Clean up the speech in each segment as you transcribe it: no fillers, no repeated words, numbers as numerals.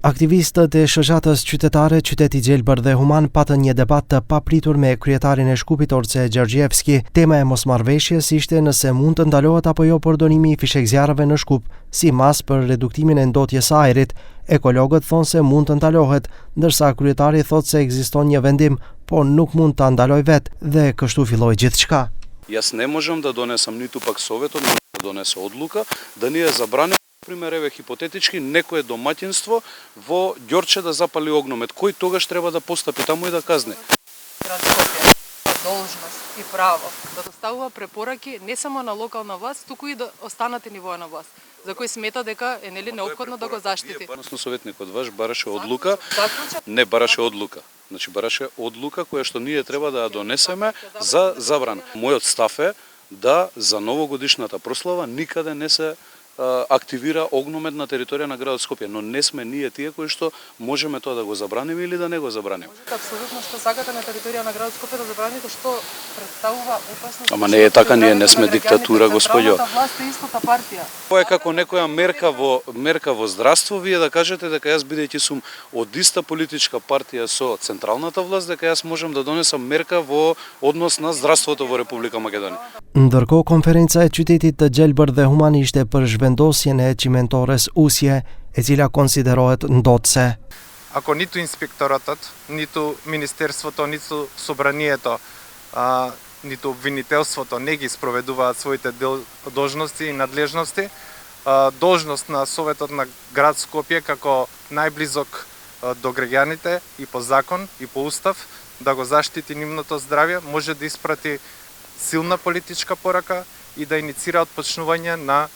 Aktivistët e shoqatës qytetare Qyteti Gjelbër dhe Human patën një debat të papritur me kryetarin e Shkupit Orce Gjergjevski. Tema e mosmarrveshjes ishte nëse mund të ndalohet apo jo përdorimi i fishek zjarreve në Shkup si mas për reduktimin e ndotjes së ajrit. Ekologët thonë se mund të ndalohet, ndërsa kryetari thotë se ekziston një vendim, por nuk mund ta ndaloj vetë dhe kështu filloi gjithçka. Јас не можам да донесам ниту пак советот да донесе одлука да ни ја забрани. Пример, еве хипотетички, некое домаќинство во Ѓорче да запали огномет. Кој тогаш треба да постапи таму и да казне? Град Скопје должност и право да доставува препораки не само на локална власт, туку и да останати нивоа на власт, за кој смета дека е неопходно да го заштити. Односно советникот ваш бараше одлука, не бараше одлука. Значи бараше одлука која што ние треба да ја донесеме за забрана. Мојот став е да за новогодишната прослава никаде не се активира огномет на територија на градот Скопје, но не сме ние тие кои што можеме тоа да го забраниме или да не го забраниме. Апсолутно што сакате на територија на градот Скопје да забраните, што представува опасност. Ама не е така, ние не сме диктатура, господјо. Власт е истата партија. Тоа е како некоја мерка во здравство, вие да кажете дека јас бидејќи сум од иста политичка партија со централната власт, дека јас можам да донесам мерка во однос на здравството во Република Македонија. Ndërkohë konferenca e qytetit të Gjelbër dhe Human ishte për zhvendosjen e çimentores Usje, e cila konsiderohet ndotëse. Ако ниту инспекторатот, ниту министерството, ниту собранието, ниту обвинителството не ги спроведуваат своите должности и надлежности, должност на Советот на град Скопје како најблизок до граѓаните и по закон и по устав да го заштити нивното здравје, може да испрати силна политичка порака и да иницира отпочнување на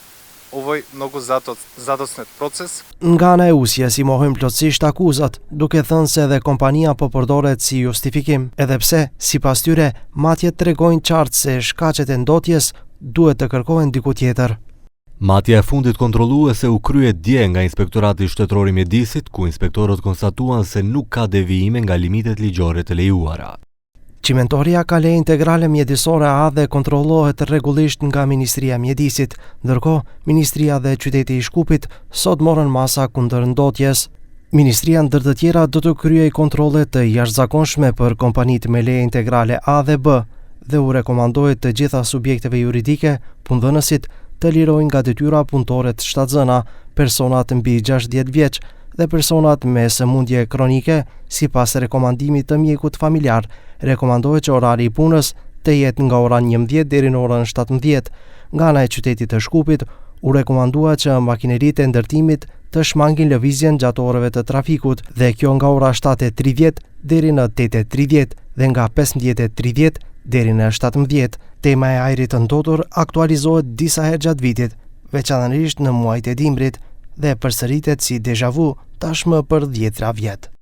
овој многу задоснет процес. Nga ana e Usjes i mohojnë plotësisht akuzat, duke thënë se edhe kompania po përdoret si justifikim, edhe pse, sipas tyre, matjet tregojnë qartë se shkaqet e ndotjes duhet të kërkohen diku tjetër. Matja e fundit kontrolluese u krye dje nga Inspektorati Shtetëror i Mjedisit, ku inspektorët konstatuan se nuk ka devijime nga limitet ligjore të lejuara. Cimentoria ka leje integrale mjedisore A dhe kontrollohet rregullisht nga Ministria e Mjedisit, ndërkohë Ministria dhe Qyteti i Shkupit sot morën masa kundër ndotjes. Ministria ndër të tjera do të kryej kontrolle të jashtëzakonshme për kompanitë me leje integrale A dhe B dhe u rekomandohet të gjitha subjekteve juridike, punëdhënësit, të lirojnë nga detyra punëtore të shtatzëna, personat mbi 60 vjeç dhe personat me sëmundje kronike, sipas rekomandimit të mjekut familjar. Rekomandohet që orari i punës të jetë nga ora 11 deri në orën 17. Nga ana e qytetit të Shkupit u rekomandua që makineritë e ndërtimit të shmangin lëvizjen gjatë orëve të trafikut dhe kjo nga ora 7:30 deri në 8:30 dhe nga 15:30 deri në 17. Tema e ajrit të ndotur aktualizohet disa herë gjatë vitit, veçanërisht në muajt e dimrit dhe përsëritet si deja vu tashmë për 10 vjet.